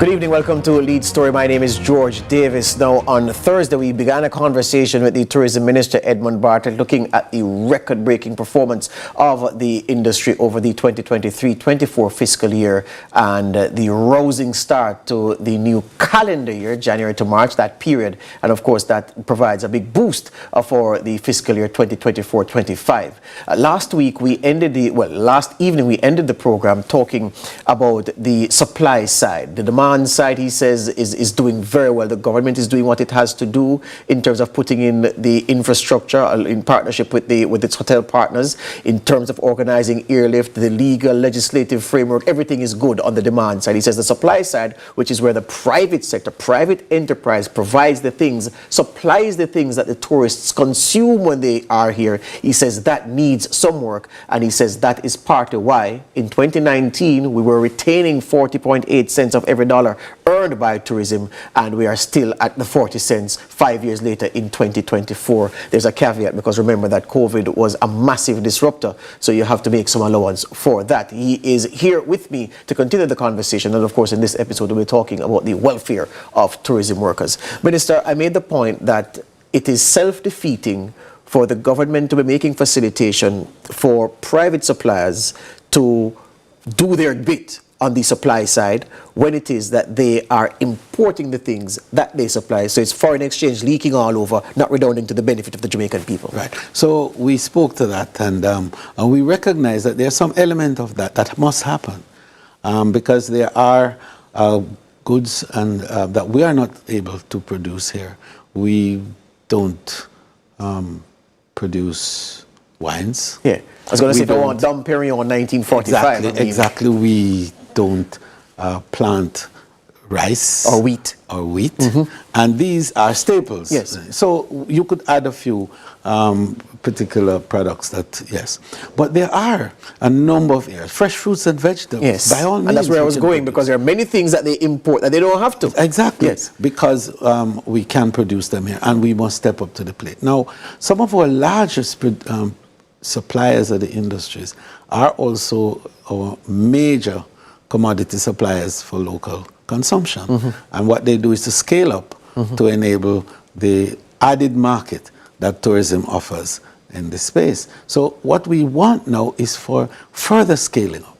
Good evening, welcome to Lead Story. My name is George Davis. Now, on Thursday, we began a conversation with the Tourism Minister, Edmund Bartlett, looking at the record-breaking performance of the industry over the 2023-24 fiscal year and the rousing start to the new calendar year, January to March, that period. And of course, that provides a big boost for the fiscal year 2024-25. Last evening, we ended the program talking about the supply side. The demand side, he says, is doing very well. The government is doing what it has to do in terms of putting in the infrastructure in partnership with its hotel partners, in terms of organizing airlift, the legal, legislative framework. Everything is good on the demand side. He says the supply side, which is where the private sector, private enterprise provides the things, supplies the things that the tourists consume when they are here. He says that needs some work, and he says that is partly why in 2019 we were retaining 40.8 cents of every dollar earned by tourism, and we are still at the 40 cents 5 years later in 2024. There's a caveat, because remember that COVID was a massive disruptor, so you have to make some allowance for that. He is here with me to continue the conversation, and of course in this episode we'll be talking about the welfare of tourism workers. Minister, I made the point that it is self-defeating for the government to be making facilitation for private suppliers to do their bit on the supply side when it is that they are importing the things that they supply. So it's foreign exchange leaking all over, not redounding to the benefit of the Jamaican people. Right. So we spoke to that, and we recognize that there's some element of that must happen, because there are goods and that we are not able to produce here. We don't produce wines. Yeah. I was going to say, if I want Dom Perignon 1945. Exactly. We don't plant rice or wheat. And these are staples. Yes. So you could add a few particular products that, yes. But there are a number of areas. Fresh fruits and vegetables. Yes. By all means. And that's where I was going, because there are many things that they import that they don't have to. Exactly. Yes. Because we can produce them here, and we must step up to the plate. Now, some of our largest suppliers of the industries are also our major commodity suppliers for local consumption. And what they do is to scale up to enable the added market that tourism offers in this space. So what we want now is for further scaling up.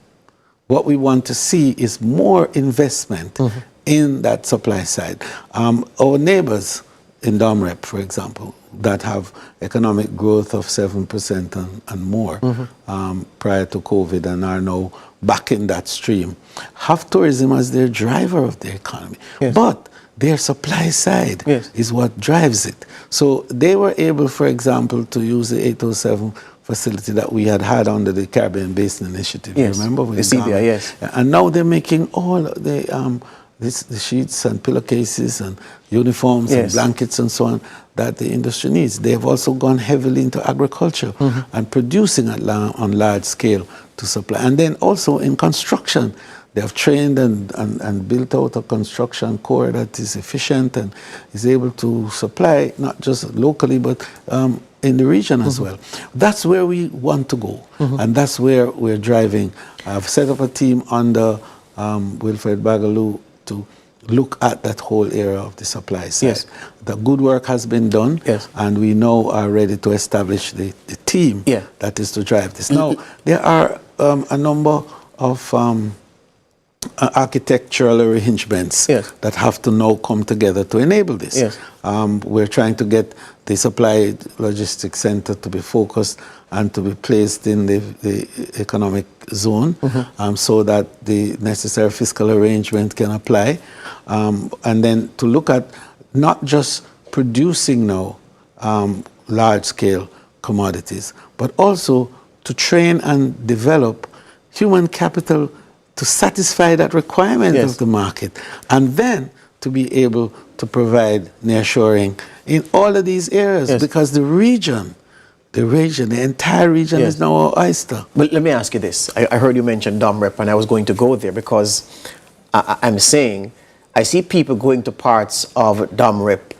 What we want to see is more investment in that supply side. Our neighbors in Domrep, for example, that have economic growth of 7% and more prior to COVID and are now back in that stream, have tourism as their driver of the economy. Yes. But their supply side is what drives it. So they were able, for example, to use the 807 facility that we had under the Caribbean Basin Initiative. Yes. Remember? The CVM, yes. And now they're making all the sheets and pillowcases and uniforms and blankets and so on that the industry needs. They have also gone heavily into agriculture and producing on large scale to supply. And then also in construction, they have trained and built out a construction core that is efficient and is able to supply not just locally but in the region as well. That's where we want to go, and that's where we're driving. I've set up a team under Wilfred Bagaloo to look at that whole area of the supply side. Yes. The good work has been done, and we now are ready to establish the team that is to drive this. Now, there are a number of architectural arrangements that have to now come together to enable this. We're trying to get the supply logistics center to be focused and to be placed in the economic zone so that the necessary fiscal arrangement can apply. And then to look at not just producing now large-scale commodities, but also to train and develop human capital to satisfy that requirement of the market, and then to be able to provide nearshoring in all of these areas, because the entire region is now our oyster. But let me ask you this. I heard you mention Domrep, and I was going to go there because I'm saying I see people going to parts of Domrep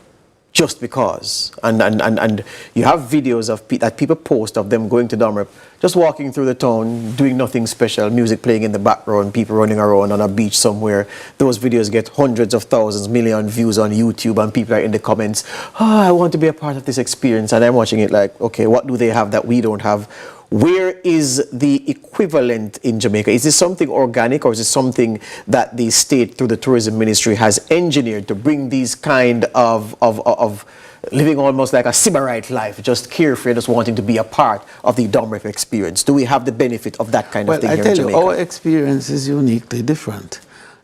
just because. And you have videos of that people post of them going to Domrep, just walking through the town, doing nothing special, music playing in the background, people running around on a beach somewhere. Those videos get hundreds of thousands, million views on YouTube, and people are in the comments, I want to be a part of this experience. And I'm watching it like, okay, what do they have that we don't have? Where is the equivalent in Jamaica? Is this something organic, or is it something that the state through the tourism ministry has engineered to bring these kind of living almost like a sybarite life, just carefree, just wanting to be a part of the Domrep experience? Do we have the benefit of that kind of thing here in Jamaica? Our experience is uniquely different.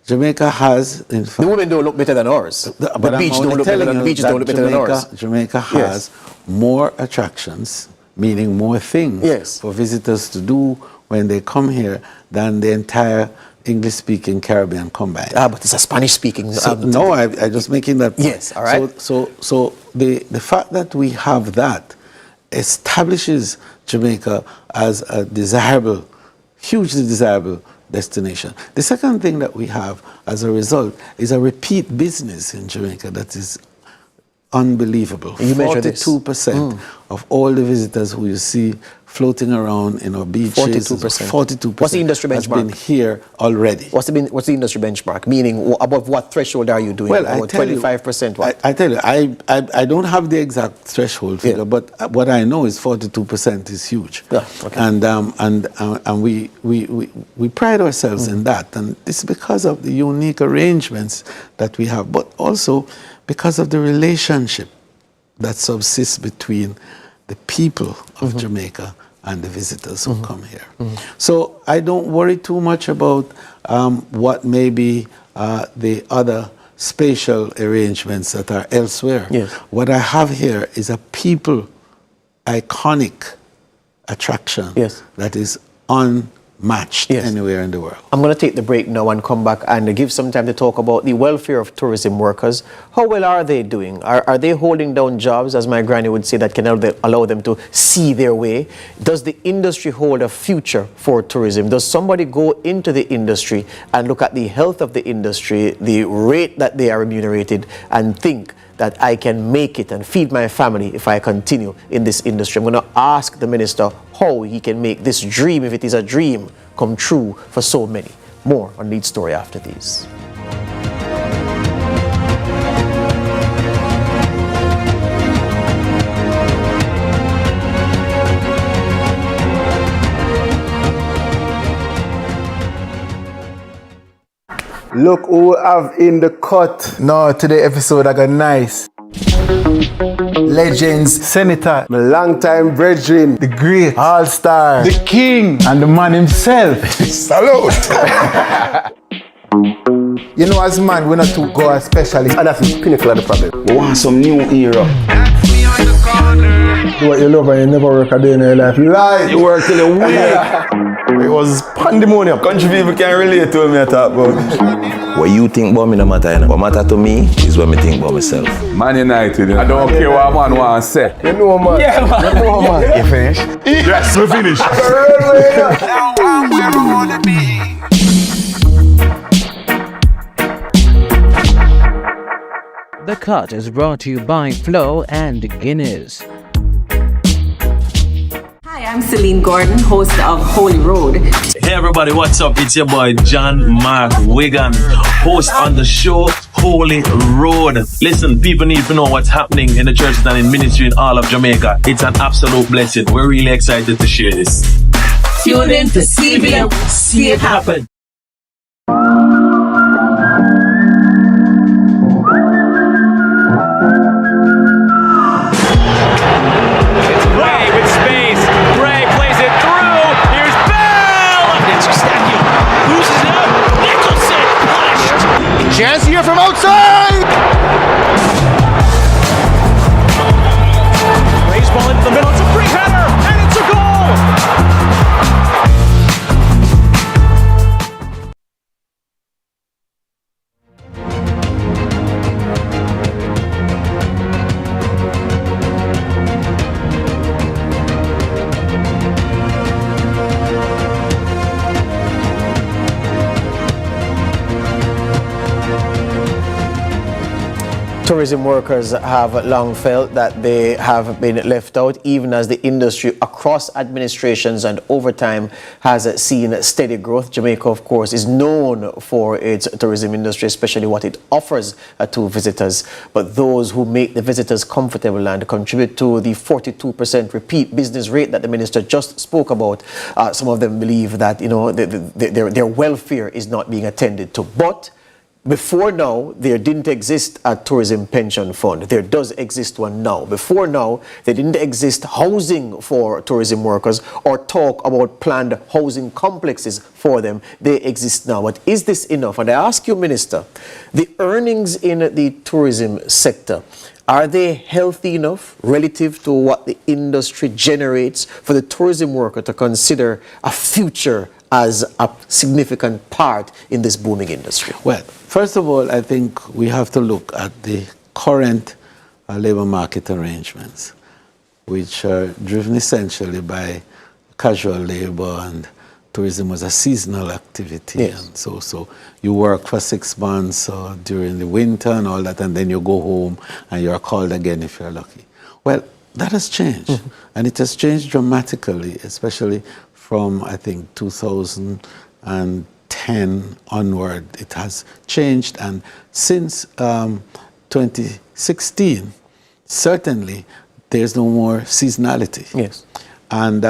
Jamaica has, in fact... The women don't look better than ours. The beach don't look better than the beaches don't look better than ours. Jamaica has more attractions, meaning more things for visitors to do when they come here than the entire English-speaking Caribbean combined. But it's a Spanish-speaking... no, I'm just making that point. Yes, all right. So the fact that we have that establishes Jamaica as a desirable, hugely desirable destination. The second thing that we have as a result is a repeat business in Jamaica that is unbelievable. You 42% of all the visitors who you see floating around in our beaches, 42%. What's the industry benchmark? Has been here already. What's the industry benchmark? Meaning, above what threshold are you doing? Well, I tell 25%. What? I tell you, I don't have the exact threshold figure, but what I know is 42% is huge. Yeah, okay. And we pride ourselves in that, and it's because of the unique arrangements that we have, but also because of the relationship that subsists between the people of Jamaica and the visitors who come here. So I don't worry too much about what may be the other spatial arrangements that are elsewhere. Yes. What I have here is a people iconic attraction that is unmatched anywhere in the world. I'm going to take the break now and come back and give some time to talk about the welfare of tourism workers. How well are they doing? Are they holding down jobs, as my granny would say, that can allow them to see their way? Does the industry hold a future for tourism? Does somebody go into the industry and look at the health of the industry, the rate that they are remunerated, and think that I can make it and feed my family if I continue in this industry? I'm going to ask the minister how he can make this dream, if it is a dream, come true for so many. More on Lead Story after these. Look who we have in the cut. No, today episode I got nice. Legends, Senator, My long-time brethren. the great, all-star, The king. and the man himself. Salute. You know, as man, we're not too go as specialists. And that's the pinnacle of the problem. We want some new era. Do what you love and you never work a day in your life. You lie. You work till a week. It was pandemonium. Country people can relate to me, I talk about. What you think about me no matter, you know. What matter to me is what me think about myself. Man United, I don't care what man want to say. You know, man. Yeah, man. You know, man. You finished? Yes, we finished. Now I'm where I wanna be. The Cut is brought to you by Flo and Guinness. Hi, I'm Celine Gordon, host of Holy Road. Hey everybody, what's up? It's your boy John Mark Wigan, host on the show Holy Road. Listen, people need to know what's happening in the churches and in ministry in all of Jamaica. It's an absolute blessing. We're really excited to share this. Tune in to CVM. See it happen. Chance here from outside. Raise ball into the middle. It's a free header, and it's a goal. Tourism workers have long felt that they have been left out, even as the industry across administrations and over time has seen steady growth. Jamaica, of course, is known for its tourism industry, especially what it offers to visitors. But those who make the visitors comfortable and contribute to the 42% repeat business rate that the minister just spoke about, some of them believe that, you know, their welfare is not being attended to. But before now, there didn't exist a tourism pension fund. There does exist one now. Before now, there didn't exist housing for tourism workers or talk about planned housing complexes for them. They exist now. But is this enough? And I ask you, Minister, the earnings in the tourism sector, are they healthy enough relative to what the industry generates for the tourism worker to consider a future as a significant part in this booming industry? Well, first of all, I think we have to look at the current labor market arrangements, which are driven essentially by casual labor, and tourism was a seasonal activity. Yes. And so you work for 6 months during the winter and all that, and then you go home and you're called again if you're lucky. Well, that has changed, and it has changed dramatically, especially from, I think, 2010 onward. It has changed, and since 2016, certainly there's no more seasonality. Yes. And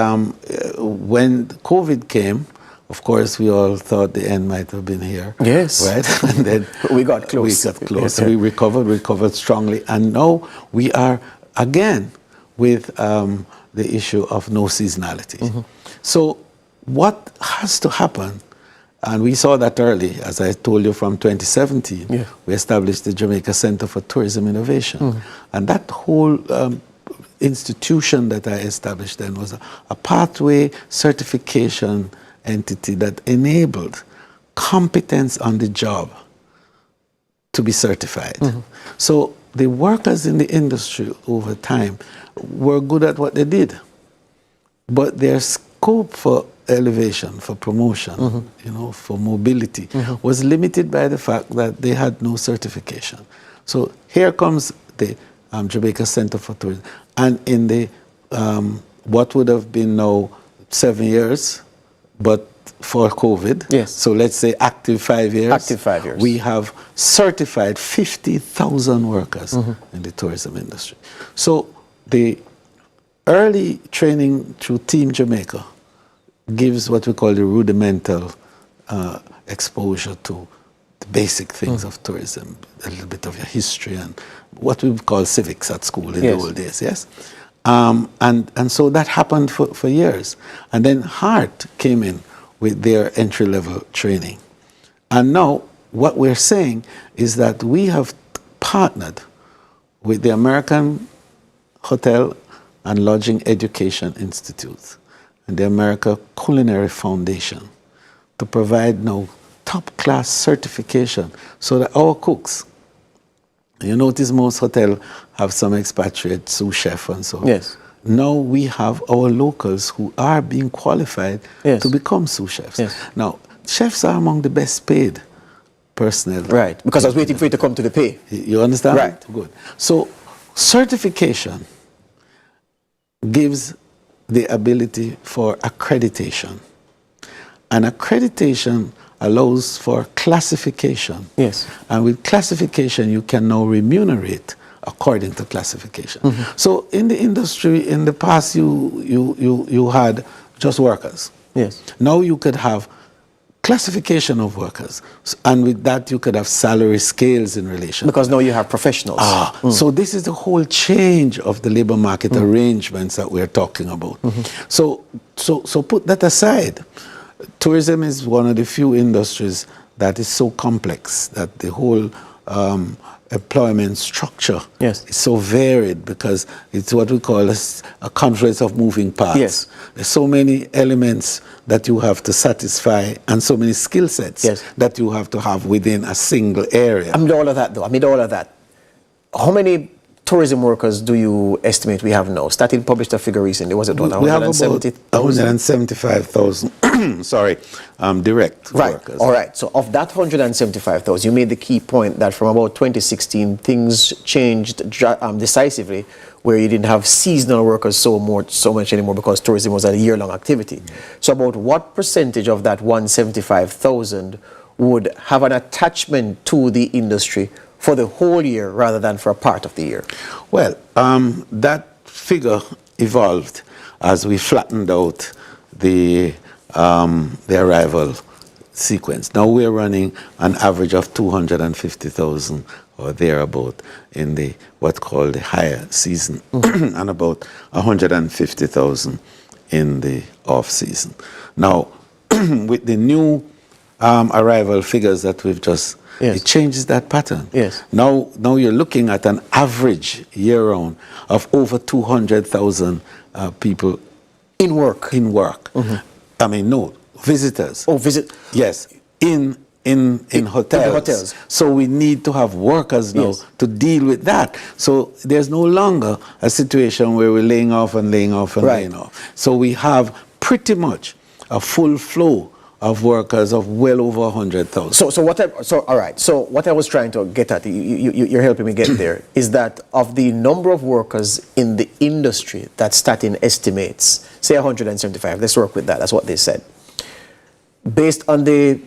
when COVID came, of course, we all thought the end might have been here. Yes. Right? And then we got close. We got close. Yes, We recovered strongly. And now we are again with the issue of no seasonality. So what has to happen, and we saw that early, as I told you, from 2017, we established the Jamaica Center for Tourism Innovation. And that whole institution that I established then was a pathway certification entity that enabled competence on the job to be certified. So the workers in the industry over time were good at what they did, but their scope for elevation, for promotion, you know, for mobility was limited by the fact that they had no certification. So here comes the Jamaica Center for Tourism, and in the what would have been now 7 years, but for COVID, so let's say active 5 years. Active 5 years. We have certified 50,000 workers in the tourism industry. So the early training through Team Jamaica gives what we call the rudimental exposure to the basic things of tourism, a little bit of your history and what we would call civics at school in the old days, and so that happened for years. And then HART came in with their entry-level training. And now what we're saying is that we have partnered with the American Hotel and Lodging Education Institute and the America Culinary Foundation to provide now top-class certification so that our cooks, you notice most hotels have some expatriate sous chef and so on. Yes. Now we have our locals who are being qualified to become sous chefs. Now, chefs are among the best paid personnel. Right, because I was waiting for you to come to the pay. You understand? Right. Good. So certification gives the ability for accreditation. And accreditation allows for classification. Yes. And with classification, you can now remunerate according to classification. So in the industry, in the past, you had just workers. Yes. Now you could have classification of workers, and with that you could have salary scales in relation. Because now you have professionals. So this is the whole change of the labor market arrangements that we're talking about. So put that aside. Tourism is one of the few industries that is so complex that the whole employment structure is so varied because it's what we call a confluence of moving parts. There's so many elements that you have to satisfy and so many skill sets that you have to have within a single area. Amid all of that, though, how many tourism workers do you estimate we have now? Statin published a figure recently. Was it what, We have about 170,000? 175,000, sorry, direct Right. workers. All right. So of that 175,000, you made the key point that from about 2016, things changed decisively, where you didn't have seasonal workers so much anymore because tourism was a year-long activity. So about what percentage of that 175,000 would have an attachment to the industry for the whole year rather than for a part of the year? Well, that figure evolved as we flattened out the arrival sequence. Now we're running an average of 250,000 or thereabout in the what's called the higher season, and about 150,000 in the off season. Now, with the new arrival figures that we've just, it changes that pattern. Yes. Now you're looking at an average year-round of over 200,000 people in work. I mean, no, visitors. Oh, visit. Yes, in hotels. In the hotels. So we need to have workers now to deal with that. So there's no longer a situation where we're laying off and laying off and laying off. So we have pretty much a full flow of workers of well over 100,000. All right. So what I was trying to get at, you're helping me get there, is that of the number of workers in the industry that Statin estimates, say 175. Let's work with that. That's what they said. Based on the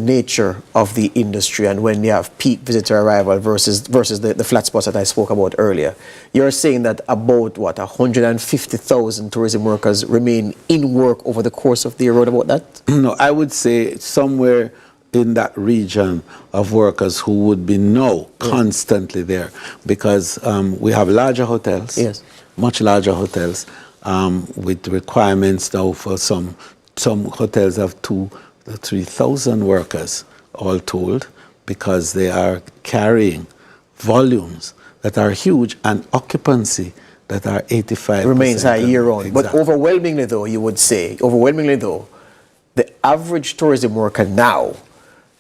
nature of the industry and when you have peak visitor arrival versus the flat spots that I spoke about earlier, you're saying that about, 150,000 tourism workers remain in work over the course of the year, about that? No, I would say somewhere in that region of workers who would be now constantly there, because we have larger hotels, much larger hotels, with requirements now for some hotels have 2,000 to 3,000 workers all told, because they are carrying volumes that are huge and occupancy that are 85%. Remains high year-round. Exactly. But overwhelmingly though, the average tourism worker now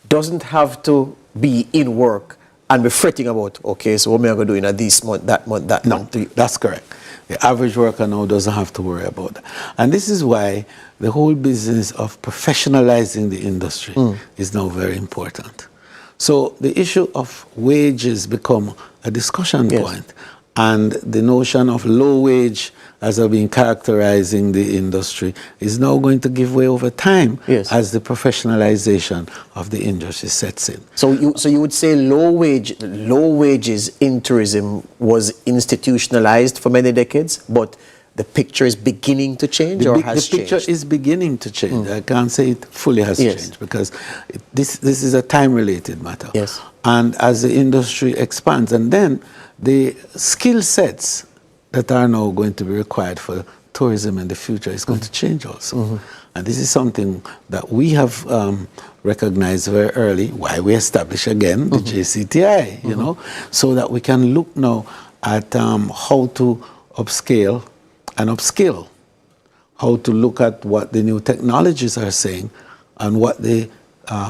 doesn't have to be in work and be fretting about, okay, so what am I going to do in this month, that month, that month? No, that's correct. The average worker now doesn't have to worry about that. And this is why the whole business of professionalizing the industry is now very important. So the issue of wages become a discussion point. And the notion of low wage as have been characterizing the industry is now going to give way over time as the professionalization of the industry sets in. So you would say low wages in tourism was institutionalized for many decades, but the picture is beginning to change, or has changed? The picture is beginning to change. I can't say it fully has changed, because this is a time-related matter. And as the industry expands, and then the skill sets that are now going to be required for tourism in the future is going to change also. And this is something that we have recognized very early, why we established again the JCTI, you know, so that we can look now at how to upscale and upskill, how to look at what the new technologies are saying and what the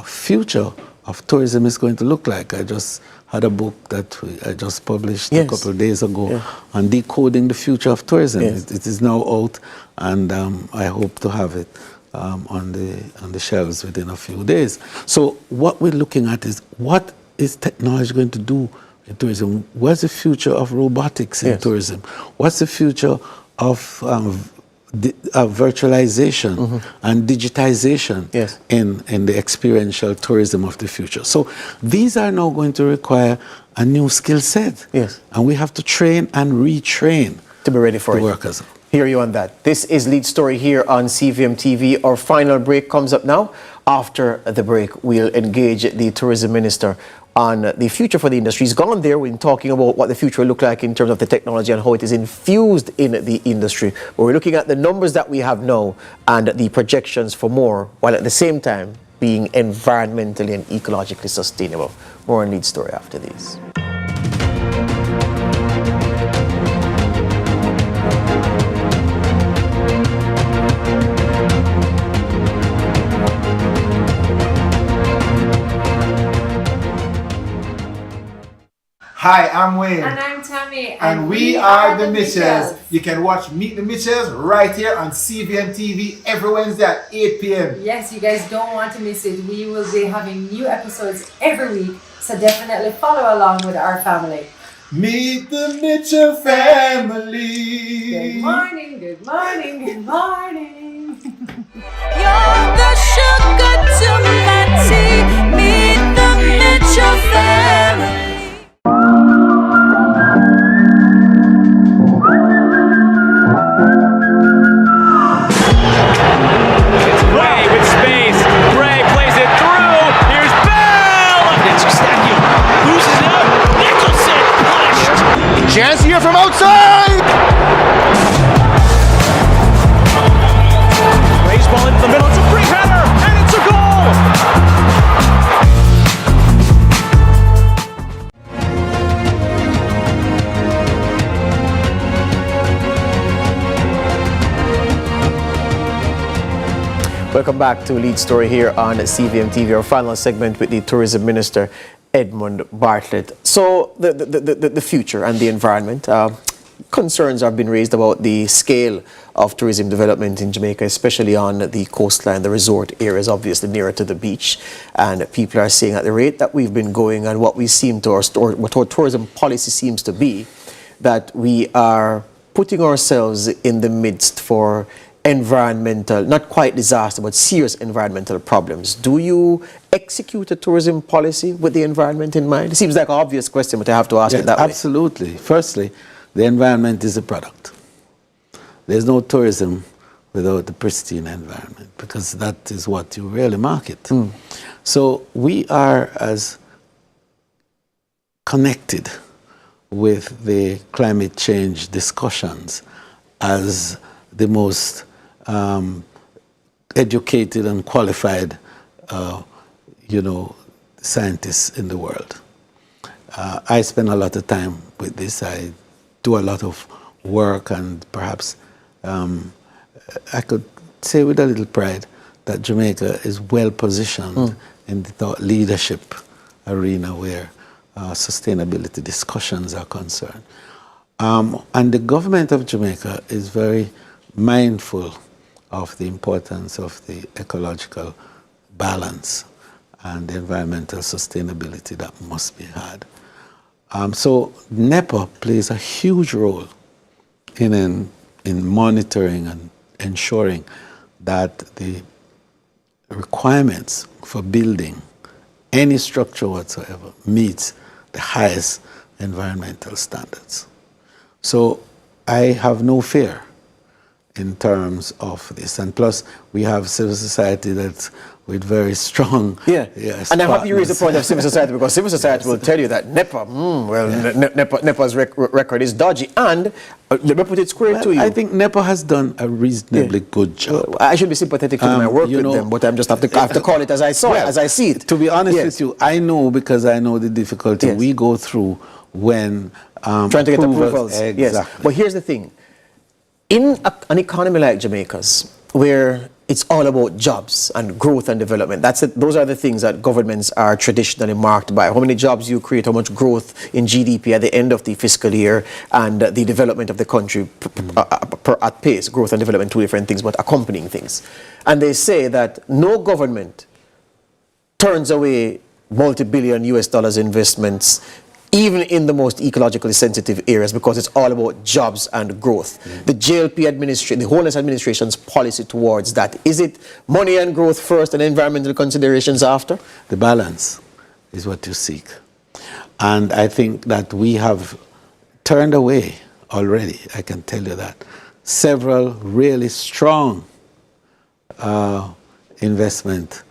future of tourism is going to look like. I just had a book that I just published a couple of days ago on decoding the future of tourism. It is now out, and I hope to have it on the shelves within a few days. So what we're looking at is, what is technology going to do in tourism? What's the future of robotics in tourism? What's the future of virtualization and digitization in the experiential tourism of the future? So these are now going to require a new skill set. And we have to train and retrain to be ready for the workers. Hear you on that. This is Lead Story here on CVM TV. Our final break comes up now. After the break, we'll engage the tourism minister on the future for the industry. He's gone there when talking about what the future will look like in terms of the technology and how it is infused in the industry. But we're looking at the numbers that we have now and the projections for more, while at the same time being environmentally and ecologically sustainable. More on Lead Story after these. Hi, I'm Wayne. And I'm Tammy. And we are the Mitchells. You can watch Meet the Mitchells right here on CVM TV every Wednesday at 8 p.m. Yes, you guys don't want to miss it. We will be having new episodes every week, so definitely follow along with our family. Meet the Mitchell family. Good morning, good morning, good morning. You're the sugar to my tea. Meet the Mitchell family. It's Gray with space. Gray plays it through. Here's Bell. It's Stacking. Loses it up. Nicholson punished. Chance here from outside. Gray's ball into the middle. It's a free header. And it's a goal. Welcome back to Lead Story here on CVM TV, our final segment with the Tourism Minister, Edmund Bartlett. So the future and the environment, concerns have been raised about the scale of tourism development in Jamaica, especially on the coastline, the resort areas, obviously nearer to the beach. And people are saying at the rate that we've been going and what we seem to, what our tourism policy seems to be, that we are putting ourselves in the midst for environmental, not quite disaster, but serious environmental problems. Do you execute a tourism policy with the environment in mind? It seems like an obvious question, but I have to ask it that way. Absolutely. Firstly, the environment is a product. There's no tourism without the pristine environment, because that is what you really market. So we are as connected with the climate change discussions as the most educated and qualified, scientists in the world. I spend a lot of time with this. I do a lot of work, and perhaps I could say with a little pride that Jamaica is well positioned in the thought leadership arena where sustainability discussions are concerned. And the government of Jamaica is very mindful of the importance of the ecological balance and the environmental sustainability that must be had. So NEPA plays a huge role in monitoring and ensuring that the requirements for building any structure whatsoever meets the highest environmental standards. So I have no fear in terms of this. And plus, we have civil society that's with very strong... Yes, and I'm happy you raised the point of civil society, because civil society will tell you that NEPA, NEPA's record is dodgy. And let me put it square to you. I think NEPA has done a reasonably good job. I should be sympathetic to my work with them, but I just have to call it as I saw it, as I see it. To be honest with you, I know, because I know the difficulty we go through when trying to get approvals. Exactly. Yes. But here's the thing. In an economy like Jamaica's, where it's all about jobs and growth and development, those are the things that governments are traditionally marked by. How many jobs you create, how much growth in GDP at the end of the fiscal year, and the development of the country at pace. Growth and development, two different things, but accompanying things. And they say that no government turns away multi-billion US dollars investments, even in the most ecologically sensitive areas, because it's all about jobs and growth. The JLP administration, the Homeless Administration's policy towards that, is it money and growth first and environmental considerations after? The balance is what you seek. And I think that we have turned away already, I can tell you that, several really strong investment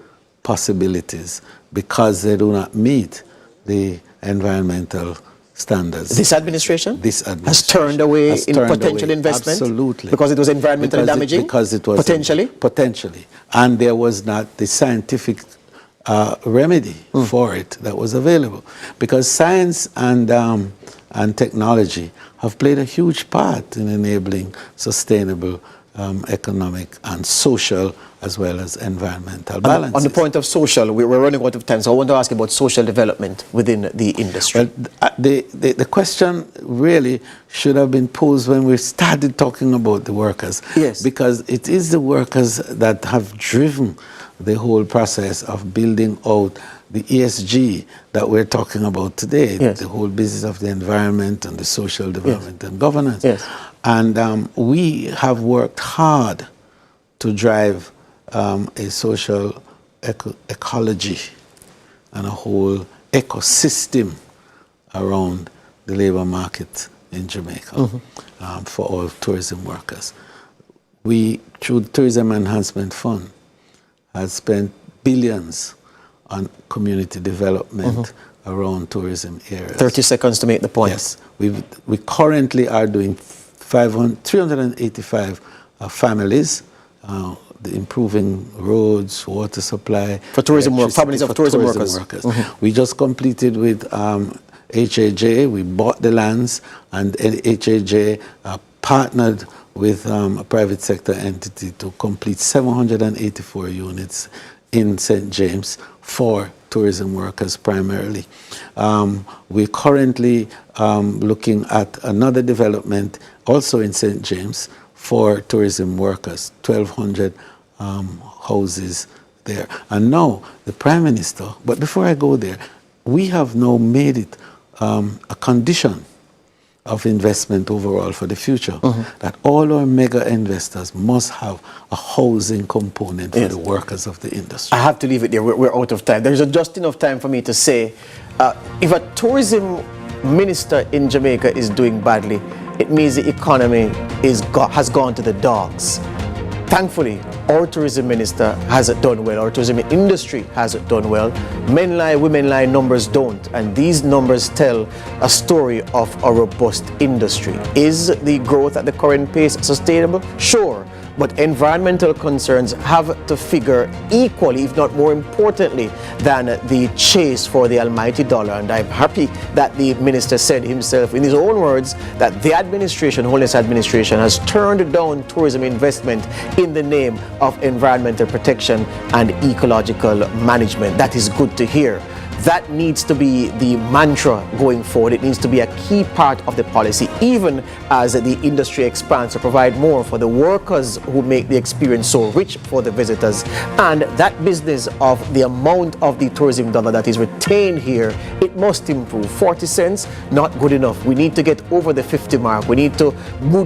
possibilities because they do not meet the environmental standards. This administration? This administration has turned away potential investment? Absolutely. Because it was environmentally damaging? Because it was... Potentially? Potentially. And there was not the scientific remedy for it that was available. Because science and technology have played a huge part in enabling sustainable economic and social as well as environmental balance. On the point of social, we're running out of time, so I want to ask you about social development within the industry. Well, the question really should have been posed when we started talking about the workers. Yes. Because it is the workers that have driven the whole process of building out the ESG that we're talking about today, yes. the whole business of the environment and the social development yes. and governance. Yes. And we have worked hard to drive a social ecology and a whole ecosystem around the labor market in Jamaica for all tourism workers. We, through the Tourism Enhancement Fund, has spent billions on community development around tourism areas. 30 seconds to make the point. Yes. We currently are doing 385 families, improving roads, water supply. For tourism work, families of tourism workers. We just completed with HAJ, we bought the lands, and HAJ partnered with a private sector entity to complete 784 units in St. James for tourism workers primarily. We're currently looking at another development also in St. James for tourism workers, 1,200 houses there. And now the Prime Minister, but before I go there, we have now made it a condition of investment overall for the future, that all our mega investors must have a housing component for the workers of the industry. I have to leave it there. We're out of time. There's just enough time for me to say, if a tourism minister in Jamaica is doing badly, it means the economy has gone to the dogs. Thankfully, our tourism minister has done well. Our tourism industry has done well. Men lie, women lie, numbers don't. And these numbers tell a story of a robust industry. Is the growth at the current pace sustainable? Sure. But environmental concerns have to figure equally, if not more importantly, than the chase for the almighty dollar. And I'm happy that the minister said himself, in his own words, that the administration, Holiness Administration, has turned down tourism investment in the name of environmental protection and ecological management. That is good to hear. That needs to be the mantra going forward. It needs to be a key part of the policy, even as the industry expands to provide more for the workers who make the experience so rich for the visitors. And that business of the amount of the tourism dollar that is retained here, it must improve. 40 cents, not good enough. We need to get over the 50 mark. We need to do